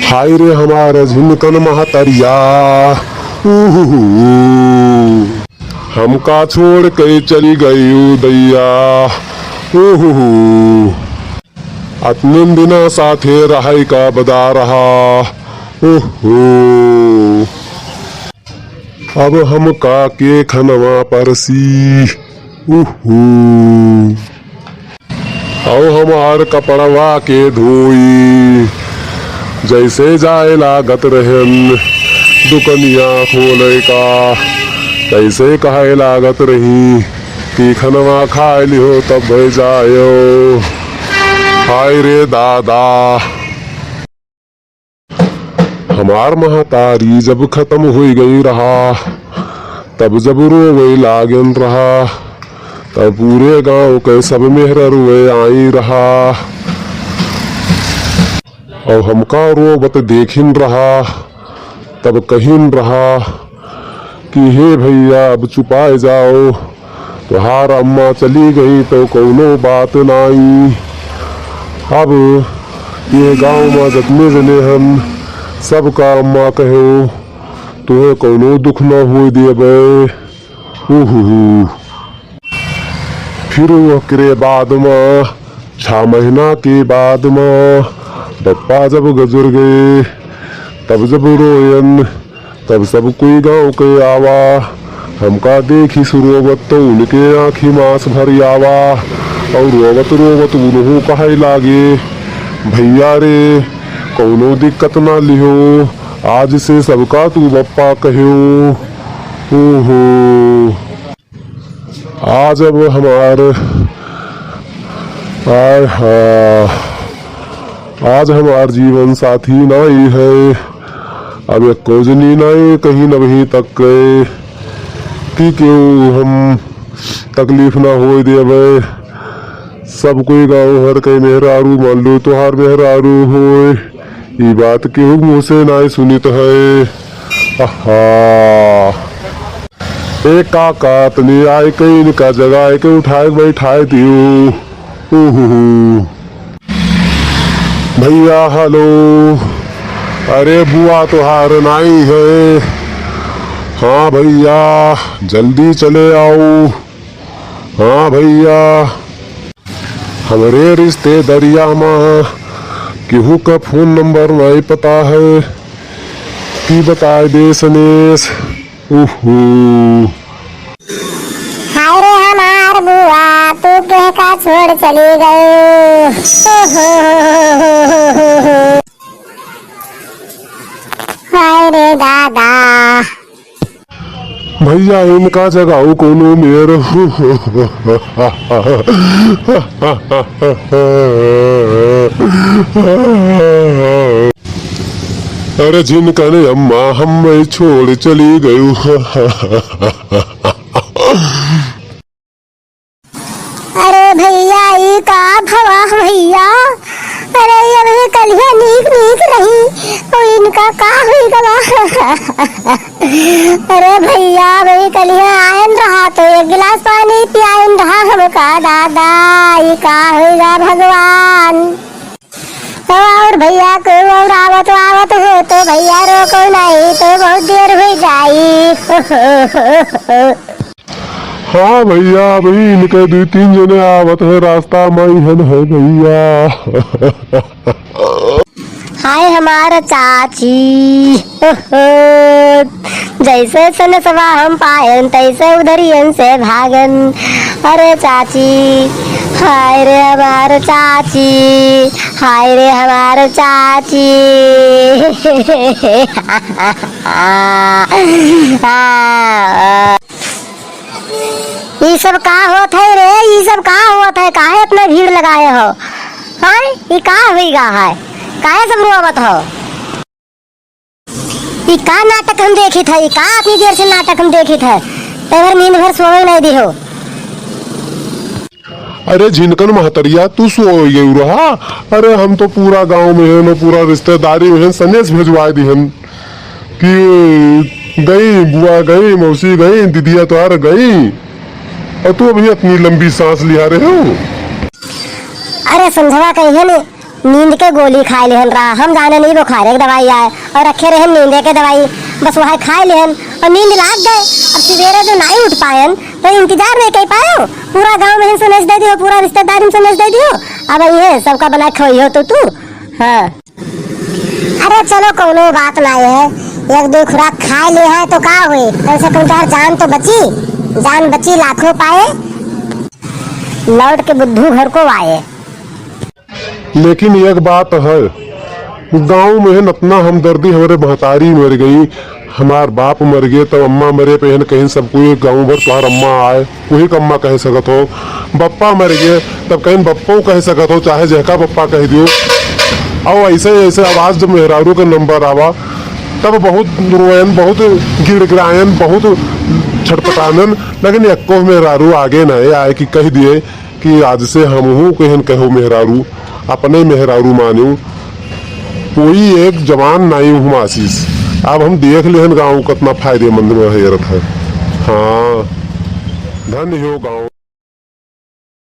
हाय रे हमारा झिनकन महतरिया, हमका छोड़ के चली गई उदैया। अतने बिना साथे रहाई का बदा रहा। अब हमका के खनवा परसी। औ हमार कपड़वा के धोई, जैसे जाए लागत रहन दुकनिया खोले का, तैसे कहे लागत रही कि खनवा खाए लिहो तब जायो। हाय रे दादा, हमार महतारी जब खत्म हो गई रहा, तब जब रोवे लागन रहा, तब पूरे गांव के सब मेहर रोए आई रहा। और हमका रोवत देखिन रहा, तब कहिन रहा कि हे भैया अब चुपाए जाओ, तुहार अम्मा चली गई तो कौनो बात नाई। अब ये गांव में जितने जने हम सबका अम्मा कहो, तुम्हें कौनो दुख न हो देबे। फिर ओकरे बाद में 6 महीना के बाद में पप्पा जब गुजर गए, तब जब रोयन, तब सब कोई गांव के आवा, हमका देखी रोवत तो उनके आँखी मांस भर आवा। और रोवत रोवत उन्हों कहे लागे, भैया रे कौनो दिक्कत ना लिहो, आज से सबका तू पप्पा कहो। आज अब हमार आज हमार जीवन साथी नहीं है, अब एक कोजनी नहीं कहीं नभी तक गए कि क्यों हम तकलीफ ना हो देवे। सब कोई गाँव हर कई मेहरारू मान लो तुहार मेहरारू हो, ये बात क्यों मुँह से नहीं सुनित है। एक काका तनी आए कहीं इनका जगह के उठाए बैठाए दियो। भैया हेलो, अरे बुआ तुहार नाई है। हाँ भैया जल्दी चले आओ। हाँ भैया, हमारे रिश्तेदारिया में केहू का फोन नंबर नहीं पता है कि बताए दे सनेश। हाय रे हमार बुआ, तू कह का छोड़ चली गई। हाय रे दादा, भैया इनका जगाओ कोनो मेर। अरे जिनका ने अम्मा हमें छोड़ चली गई। अरे भैया ये का भवा भैया, अरे ये कलिया नीक नीक रही तो इनका का हुई गला। अरे भैया भाई कलिया आयन रहा तो एक गिलास पानी पियान रहा हमका दादा, ये का होगा भगवान। और भैया को और आवत हो तो भैया रोको नहीं तो बहुत देर हो जाई। हाँ भैया भाई इनके 2-3 जने आवत है, रास्ता में है भैया। हाय हमारा चाची, जैसे सनसवा हम पायन तैसे उधरियन से भागन। अरे चाची, हाय रे हमार चाची, हाय रे हमार चाची। ये सब का होत है रे, ये सब का होत है, काहे इतना भीड़ लगाए हो? हाँ ये का होइगा है, काहे सब रोवत हो? ये का नाटक हम देखी था, ये का इतनी देर से नाटक हम देखी था, तैयार नींद भर सोए नहीं दी हो। अरे झिनकन महतरिया तू सो गई रहा। अरे हम तो पूरा गांव में है, पूरा रिश्तेदारी में है, सनेस भिजवा दी हम कि गई बुआ गई, मौसी गई, दीदिया तो आ गई, और तू अभी अपनी लंबी सांस लिया रहे हो। अरे संधवा कहिए ने नींद के गोली खाए लेहन रहा, हम जाने नहीं बुखार की दवाई आए और रखे रहे नींद के दवाई, बस वहाँ खाए लेहन और नींद लाग गए। अब सवेरे जो नहीं उठ पायन तो इंतजार नहीं कर पायो, पूरा गांव में समझ दे दियो, पूरा रिश्तेदारी में समझ दे दियो, अब ये सबका बना खोई हो तो तू। हाँ अरे चलो कोनो बात ना है, एक दो खुराक खा ले है तो का हुई, कम से कम तार जान तो बची, जान बची लाखों पाए, लौट के बुद्धू घर को आए। लेकिन एक बात है, गांव में इतना हमदर्दी, हमारे महतारी मर गई, हमार बाप मर गए, तब अम्मा मरे पे कहीं सबको गाँव भर तुम्हार अम्मा आए वही अम्मा कह सकत हो, बप्पा मर गए तब कहीं बप्पो कह सकत हो, चाहे जहका बप्पा कह दियो। और ऐसे ऐसे आवाज जब मेहरारू के नंबर आवा तब बहुत रोयन, बहुत गिड़गिड़ायन, बहुत छटपटानन, लेकिन एको मेहरारू आगे न आए कि कह दिए कि आज से हम कहन कहो मेहरारू, अपने मेहरारू मान्यू, कोई एक जवान नाई हूँ आशीष। अब हम देख लेहन गाँव कितना फायदेमंद में है। हाँ धन्य हो गाँव।